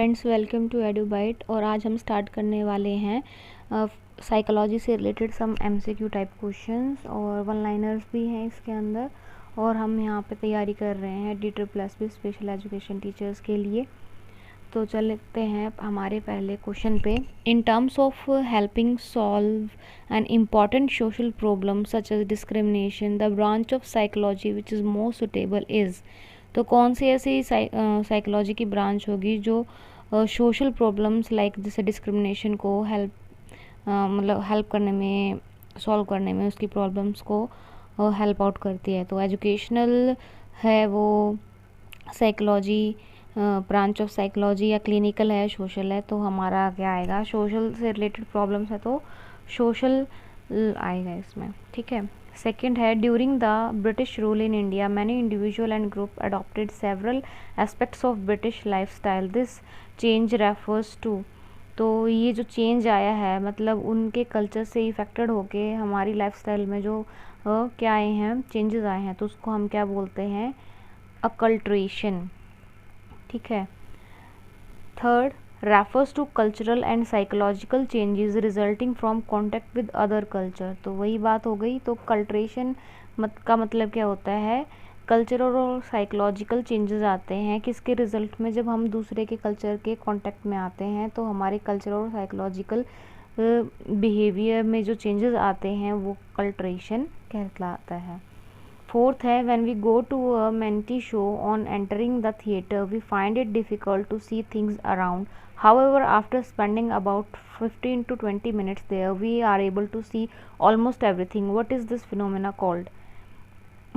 Friends, welcome to एडुबाइट। और आज हम स्टार्ट करने वाले हैं साइकोलॉजी से रिलेटेड सम एमसीक्यू टाइप क्वेश्चंस और वन लाइनर्स भी हैं इसके अंदर। और हम यहाँ पे तैयारी कर रहे हैं DSSB स्पेशल एजुकेशन टीचर्स के लिए। तो चलते हैं हमारे पहले क्वेश्चन पे। In terms of helping solve an important social problem such as discrimination, the branch of psychology which is most suitable is. तो कौन सी ऐसी साइकोलॉजी की ब्रांच होगी जो सोशल प्रॉब्लम्स लाइक जैसे डिस्क्रिमिनेशन को हेल्प करने में, सॉल्व करने में, उसकी प्रॉब्लम्स को हेल्प आउट करती है। तो एजुकेशनल है वो साइकोलॉजी, ब्रांच ऑफ साइकोलॉजी, या क्लिनिकल है, सोशल है। तो हमारा क्या आएगा, सोशल से रिलेटेड प्रॉब्लम्स है तो सोशल आएगा इसमें। ठीक है। सेकेंड है, during the British rule in India many individual and group adopted several aspects of British lifestyle, this change refers to. तो ये जो चेंज आया है मतलब उनके कल्चर से इफेक्टेड होके हमारी लाइफस्टाइल में जो क्या आए हैं, चेंजेस आए हैं, तो उसको हम क्या बोलते हैं, अकल्ट्रेशन। ठीक है। Third, refers to cultural and psychological changes resulting from contact with other culture. तो वही बात हो गई। तो कल्ट्रेशन का मतलब क्या होता है, कल्चरल और साइकोलॉजिकल चेंजेस आते हैं किसके रिजल्ट में, जब हम दूसरे के कल्चर के कांटेक्ट में आते हैं तो हमारे कल्चरल और साइकोलॉजिकल बिहेवियर में जो चेंजेस आते हैं वो कल्ट्रेशन कहलाता है। फोर्थ है, when we go to a matinee show, on entering the theatre we find it difficult to see things around. However, after spending about 15 to 20 minutes there, we are able to see almost everything. What is this phenomena called?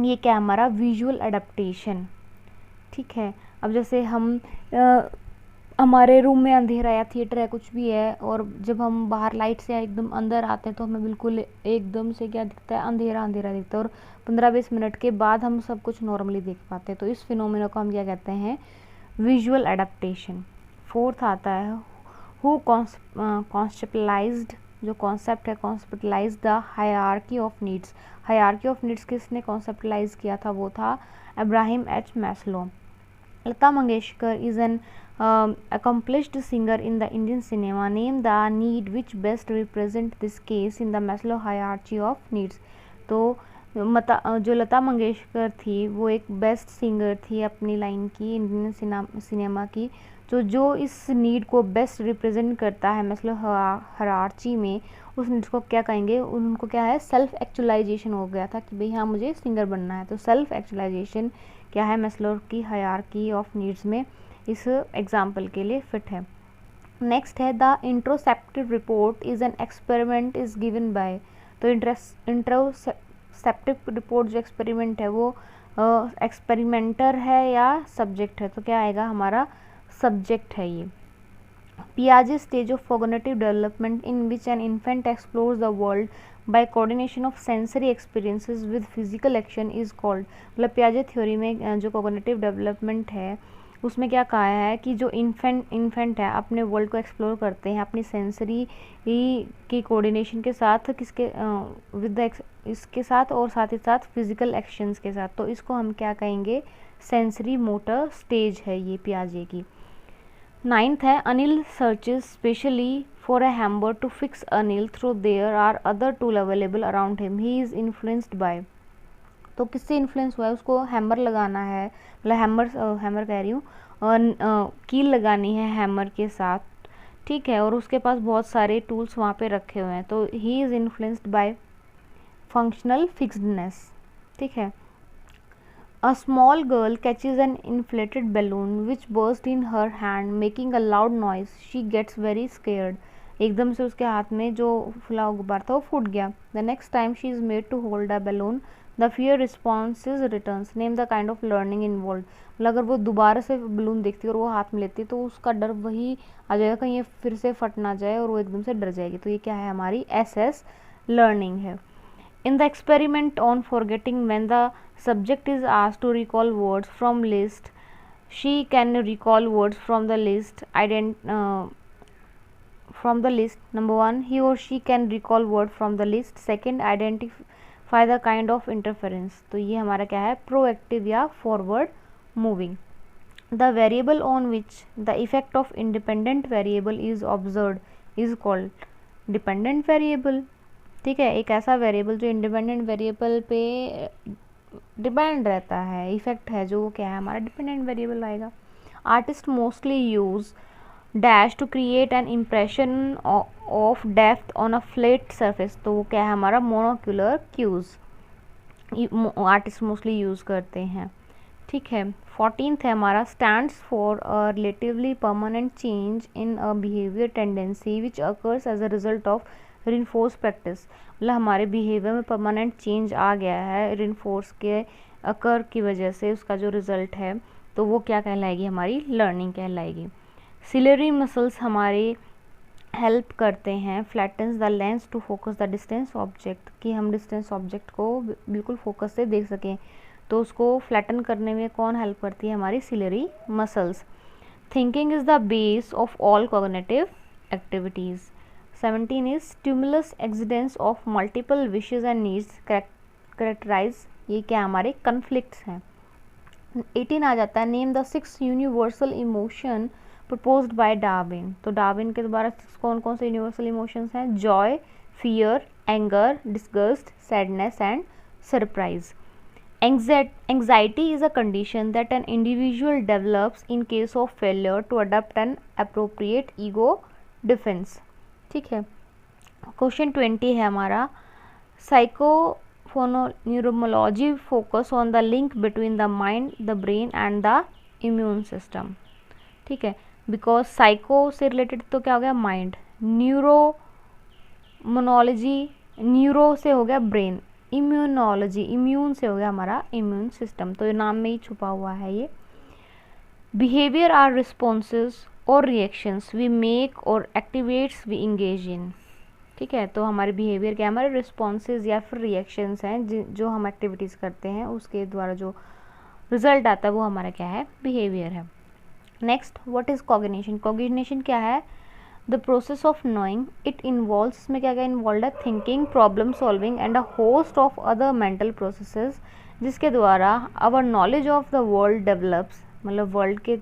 ये क्या हमारा visual adaptation. ठीक है। अब जैसे हम हमारे room में अंधेरा या थिएटर है, कुछ भी है, और जब हम बाहर लाइट से एकदम अंदर आते हैं तो हमें बिल्कुल एकदम से क्या दिखता है, अंधेरा अंधेरा दिखता है, और 15-20 मिनट के बाद हम सब कुछ नॉर्मली देख पाते हैं। तो इस फिनोमेना को हम क्या कहते हैं, विजुअल एडेप्टेशन। फोर्थ आता है, हु कॉन्सेप्टलाइज्ड, जो कॉन्सेप्ट है, conceptualize the hierarchy of needs. Hierarchy of needs किसने कॉन्सेप्टलाइज किया था, वो था Abraham H Maslow. Lata Mangeshkar is an accomplished singer in the Indian cinema. Name the need which best represent this case in the Maslow hierarchy of needs. तो जो लता मंगेशकर थी वो एक बेस्ट सिंगर थी अपनी लाइन की, इंडियन सिनेमा की, जो इस नीड को बेस्ट रिप्रेजेंट करता है मैस्लो हायरार्ची में। उस नीड को क्या कहेंगे, उनको क्या है, सेल्फ एक्चुअलाइजेशन हो गया था कि भाई हाँ मुझे सिंगर बनना है। तो सेल्फ एक्चुअलाइजेशन क्या है, मैस्लो की हायरार्की ऑफ नीड्स में इस एग्जाम्पल के लिए फिट है। नेक्स्ट है, the introspective report is an experiment is given by. तो इंट्रोसेप्टिव रिपोर्ट जो एक्सपेरिमेंट है वो एक्सपेरिमेंटर है या सब्जेक्ट है, तो क्या आएगा, हमारा सब्जेक्ट है ये। Piaget's stage of cognitive development in which an infant explores the world by coordination of sensory experiences with physical action is called। मतलब पियाजे थ्योरी में जो cognitive development है उसमें क्या कहा है कि जो इन्फेंट है अपने वर्ल्ड को एक्सप्लोर करते हैं अपनी सेंसरी की कोऑर्डिनेशन के साथ, किसके विद इसके साथ, और साथ ही साथ फिजिकल एक्शंस के साथ। तो इसको हम क्या कहेंगे, सेंसरी मोटर स्टेज है ये पियाजे की। नाइन्थ है, Anil searches specially for a hammer to fix a nail though there are other tool available around him, he is influenced by. तो किससे इन्फ्लुएंस हुआ है, उसको हैमर लगाना है, मतलब हैमर कह रही हूँ, कील लगानी है हैमर के साथ। ठीक है। और उसके पास बहुत सारे टूल्स वहाँ पे रखे हुए हैं। तो he is influenced by functional fixedness. ठीक है। A small girl catches an inflated balloon which bursts in her hand making a loud noise. She gets very scared. एकदम से उसके हाथ में जो फुला हुआ गुब्बारा था वो फूट गया। The next time she is made to hold a balloon, the fear responses returns. Name the kind of learning involved. मतलब अगर वो दोबारा से बलून देखती है और वो हाथ में लेती है तो उसका डर वही आ जाएगा, कहीं ये फिर से फट ना जाए, और वो एकदम से डर जाएगी। तो ये क्या है, हमारी SS लर्निंग है। In the experiment on forgetting, when the subject is asked to recall words from list, she can recall words from the list. From the list. Number 1, he or she can recall word from the list. Second, identify the kind of interference. तो ये हमारा क्या है, proactive या forward moving. The variable on which the effect of independent variable is observed is called dependent variable. ठीक है, एक ऐसा वेरिएबल जो इंडिपेंडेंट वेरिएबल पे डिपेंड रहता है, इफेक्ट है जो, क्या है हमारा डिपेंडेंट वेरिएबल आएगा। Artist mostly use dash to create an impression of depth on a flat surface, तो वो क्या है हमारा monocular cues artist mostly use करते हैं। ठीक है, 14th है हमारा stands for a relatively permanent change in a behaviour tendency which occurs as a result of reinforce practice, मतलब हमारे बिहेवियर में परमानेंट चेंज आ गया है रिनफोर्स के अकर की वजह से, उसका जो रिजल्ट है तो वो क्या कहलाएगी, हमारी लर्निंग कहलाएगी। सिलरी मसल्स हमारे हेल्प करते हैं flattens the lens to focus the distance object, कि हम डिस्टेंस ऑब्जेक्ट को बिल्कुल फोकस से देख सकें, तो उसको फ्लैटन करने में कौन हेल्प करती है, हमारी ciliary muscles. Thinking is the base of all cognitive activities. 17 is stimulus existence of multiple wishes and needs characterize, ये क्या हमारे कन्फ्लिक्ट्स हैं। 18 आ जाता है name the 6 universal emotion proposed by Darwin, तो डार्विन के द्वारा कौन कौन से यूनिवर्सल इमोशंस हैं, joy, fear, anger, disgust, sadness and surprise. Anxiety is a condition that an individual develops in case of failure to adopt an appropriate ego defence. ठीक है, question 20 है हमारा psychoneuroimmunology focus on the link between the mind, the brain and the immune system. ठीक है, because psycho से related तो क्या हो गया माइंड, न्यूरोमोनोलॉजी न्यूरो से हो गया ब्रेन, इम्यूनोलॉजी इम्यून से हो गया हमारा इम्यून सिस्टम, तो ये नाम में ही छुपा हुआ है ये। बिहेवियर आर रिस्पॉन्सेज और रिएक्शंस वी मेक और एक्टिवेट्स वी इंगेज इन। ठीक है, तो हमारे बिहेवियर क्या है, हमारे रिस्पॉन्सेज या फिर रिएक्शंस हैं जो हम एक्टिविटीज़ करते हैं उसके द्वारा जो रिजल्ट आता है वो हमारा क्या है, बिहेवियर है। Next, what is cognition. Cognition क्या है, the process of knowing, it involves, इसमें क्या क्या इन्वॉल्व है, thinking, problem solving and a host of other mental processes, जिसके द्वारा our knowledge of the world develops, मतलब वर्ल्ड के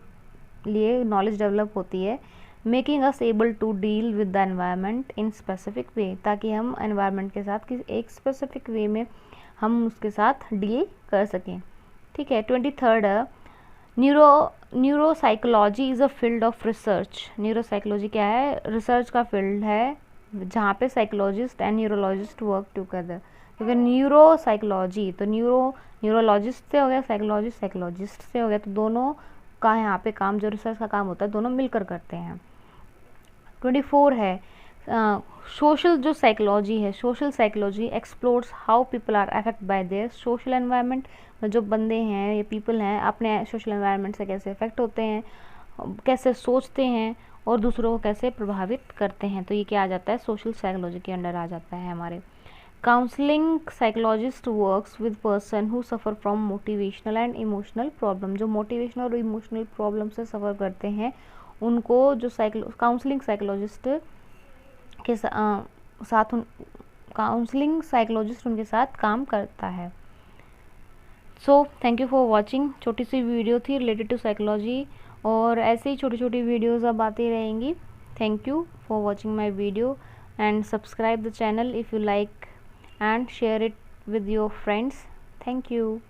लिए नॉलेज डेवलप होती है, making us able to deal with the environment in specific way, ताकि हम एनवायरनमेंट के साथ किसी एक स्पेसिफिक वे में हम उसके साथ डील कर सकें। ठीक है, 23rd neuropsychology is a field of research. Neuropsychology क्या है, रिसर्च का फील्ड है जहाँ पे psychologist and neurologist work together, क्योंकि न्यूरोसाइकोलॉजी तो न्यूरोलॉजिस्ट से हो गया, साइकोलॉजिस्ट से हो गया, तो दोनों का यहाँ पे काम, जो रिसर्च का काम होता है दोनों मिलकर करते हैं। 24 है सोशल जो साइकोलॉजी है, social psychology explores how people are affect by their social environment, जो बंदे हैं ये पीपल हैं अपने सोशल एनवायरनमेंट से कैसे अफेक्ट होते हैं, कैसे सोचते हैं और दूसरों को कैसे प्रभावित करते हैं, तो ये क्या आ जाता है, सोशल साइकोलॉजी के अंडर आ जाता है हमारे। Counselling psychologist works with person who suffer from motivational and emotional problem, जो मोटिवेशनल और इमोशनल प्रॉब्लम से सफ़र करते हैं उनको जो काउंसलिंग साइकोलॉजिस्ट के साथ काउंसलिंग साइकोलॉजिस्ट उनके साथ काम करता है। So thank you for watching, छोटी सी वीडियो थी रिलेटेड टू साइकोलॉजी, और ऐसे ही छोटी छोटी वीडियोज़ अब आती रहेंगी। Thank you for watching my video and subscribe the channel if you like and share it with your friends. Thank you.